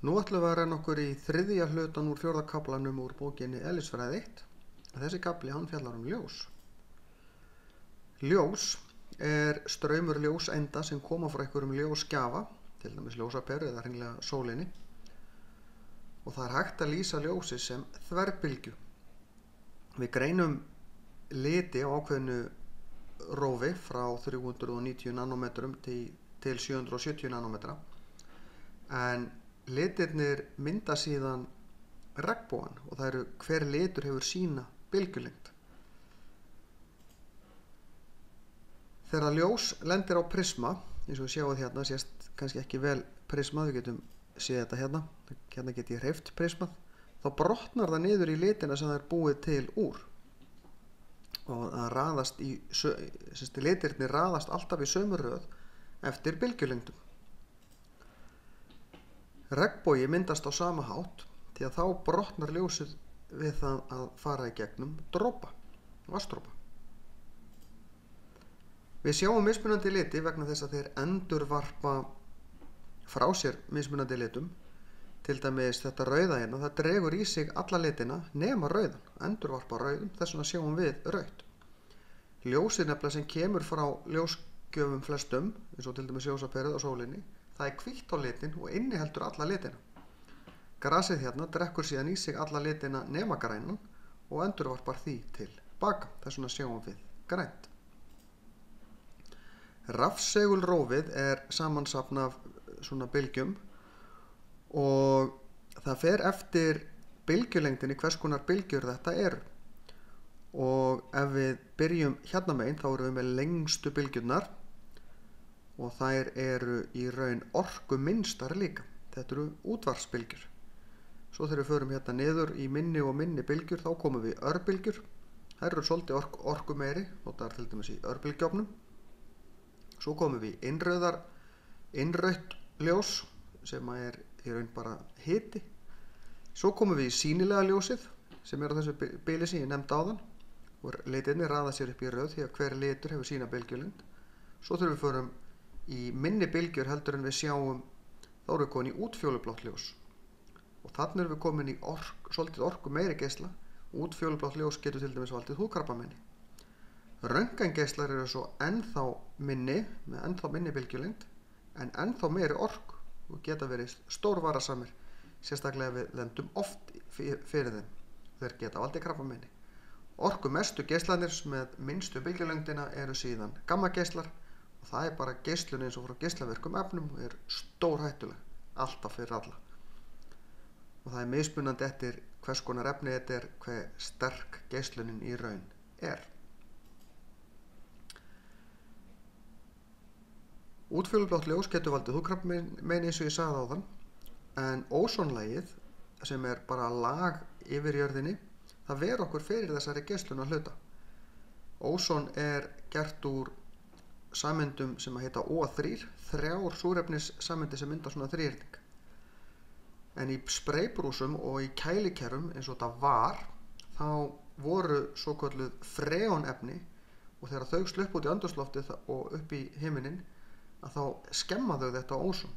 Nú ætlum við að renna okkur í þriðja hlutan úr fjórða kaflanum úr bókinni Eðlisfræði 1. Þessi kafli hann fjallar ljós. Ljós er straumur ljóseinda sem koma frá einhverjum ljósgjafa, til dæmis ljósaperu eða hreinlega sólinni. Og það er hægt að lýsa ljósi sem þverbylgju. Við greinum liti á ákveðnu rófi frá 390 nanometrum til 770 nanometra, en litirnir mynda síðan regnbogann og það eru hver litur hefur sína bylgjulengd. Þegar ljós lendir á prisma, eins og við sjáum hérna, sést kannski ekki vel prismað, við getum séð þetta hérna get ég hreyft prismað, þá brotnar það niður í litina sem það er búið til úr og það raðast litirnir raðast alltaf í sömu röð eftir bylgjulengdum. Regnbogi myndast á sama hátt því að þá brotnar ljósið við það að fara í gegnum dropa, vatnsdropa. Við sjáum mismunandi liti vegna þess að þeir endurvarpa frá sér mismunandi litum. Til dæmis þetta rauða hérna, það dregur í sig alla litina nema rauðan, endurvarpa rauðum, þess vegna sjáum við rautt. Ljósið nefnilega sem kemur frá ljósgjöfum flestum, eins og til dæmis ljósaperið og sólinni, það er hvítt á litin og inniheldur alla litina. Grasið hérna drekkur síðan í sig alla litina nema grænan og endurvarpar því til baka, þess vegna sjáum við grænt. Rafsegulrófið er samansafn af svona bylgjum og það fer eftir bylgjulengdinni hvers konar bylgjur þetta eru. Og ef við byrjum hérna megin þá erum við með lengstu bylgjurnar og þær eru í raun orkuminnstar líka. Þetta eru útvarpsbylgjur. Svo þegar við förum hérna niður í minni og minni bylgjur þá komum við í örbylgjur. Þær eru svolítið orkumeiri, þetta er til dæmis í örbylgjófnum. Svo komum við í innrautt ljós sem er í raun bara hiti. Svo komum við í sýnilega ljósið sem er á þessu bili sem ég nefndi áðan og litirnir raða sér upp í röð því að hver litur hefur sína bylgjulengd. Svo þegar við förum í minni bylgjur heldur en við sjáum, þá erum við komin í útfjólublátt ljós og þannig erum við komin í svolítið orku meiri geisla. Útfjólublátt ljós getur til dæmis valdið húðkrabbameini. Röntgengeislar eru svo ennþá minni, með ennþá minni bylgjulengd en ennþá meiri orku og geta verið stórvarasamir, sérstaklega við lendum oft fyrir þeim. Þeir geta valdið krabbameini. Orkumestu geislanir með minnstu bylgjulengdina eru síðan gammageislar og það er bara geislun eins og frá geislavirkum efnum og er stórhættuleg, alltaf fyrir alla. Og það er mismunandi eftir hvers konar efni þetta er, hve sterk geislunin í raun er. Útfjólublátt ljós getur valdið húðkrabbameini eins og ég sagði áðan, en ósonlagið sem er bara lag yfir jörðinni, það ver okkur fyrir þessari geislun að hluta. Óson er gert úr sameindum sem heita O3, þrjár súrefnissameindir sem mynda svona þríhyrning. En í spraybrúsum og í kælikerrum eins og þetta var, þá voru svokölluð freonefni og þegar þau sluppu út í andrúmsloftið og upp í himinin, að þá skemma þau þetta óson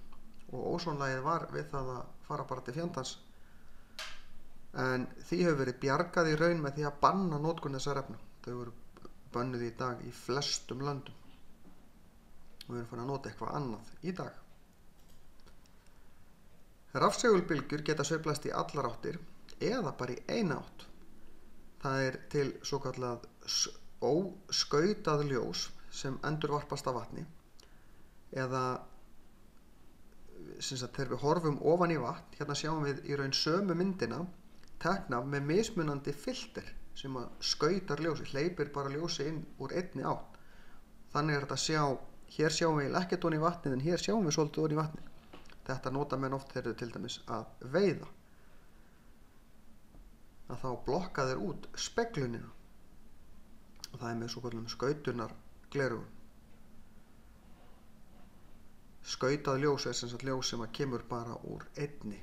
og ósonlagið var við það að fara bara til fjandans, en því hefur verið bjargað í raun með því að banna notkun þessar efna. Þau eru bönnuð í dag í flestum löndum og við erum farin að nota eitthvað annað í dag. Rafsegulbylgjur geta sveiflast í allar áttir eða bara í eina átt. Það er til svokallað óskautað ljós sem endurvarpast af vatni eða þegar við horfum ofan í vatn, hérna sjáum við í raun sömu myndina teknað með mismunandi filter sem að skautar ljósi, hleypir bara ljósi inn úr einni átt. Þannig er þetta að sjá, hér sjáum við ekkert ofan í vatnið en hér sjáum við svolítið ofan í vatnið. Þetta nota menn oft þegar til dæmis að veiða. Að þá blokka þeir út speglunina og það er með svokallum skautunar gleraugun. Skautað ljós er sem sagt ljós sem kemur bara úr einni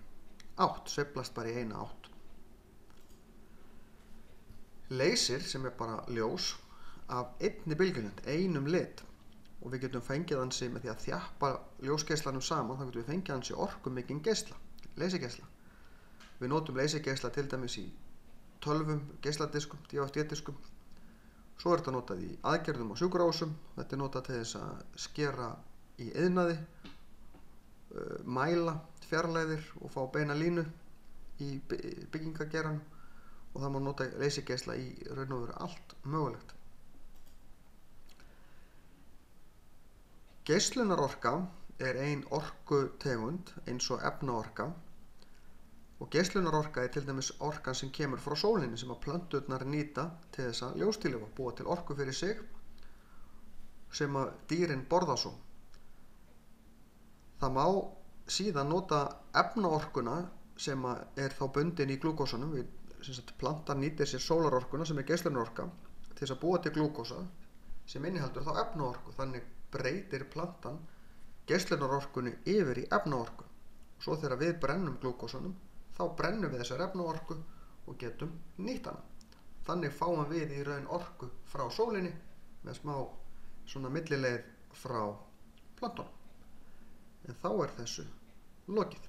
átt, sveiflast bara í eina átt. Leysir sem er bara ljós af einni bylgjulengd, einum lit og við getum fengið hansi með því að þjappa ljósgeislanum saman, þá getum við fengið hansi orkumikinn geisla. leysigeisla. Við notum leysigeisla til dæmis í tölvum, geisladiskum, DFD-diskum. Svo er þetta notað í aðgerðum á sjúkrahúsum. Þetta er notað til þess að skera í iðnaði, mæla fjarlægðir og fá beina línu í byggingageranum, og það má nota leysigeisla í raun og veru allt mögulegt. Geislunarorka er ein orkutegund eins og efnaorka, og geislunarorka er til dæmis orkan sem kemur frá sólinni sem að plönturnar nýta til þess að ljóstillífa, búa til orku fyrir sig sem að dýrin borða svo. Það má síðan nota efnaorkuna sem að er þá bundin í glúkósanum. Plantan nýtir sér sólarorkuna sem er geislunarorka til þess að búa til glúkósa sem inniheldur þá efnaorku. Þannig breytir plantan geislunarorkunni yfir í efnaorku. Svo þegar við brennum glúkósanum, þá brennum við þessar efnaorku og getum nýtt hana. Þannig fáum við í raun orku frá sólinni með smá svona millileið frá plöntunum. En þá er þessu lokið.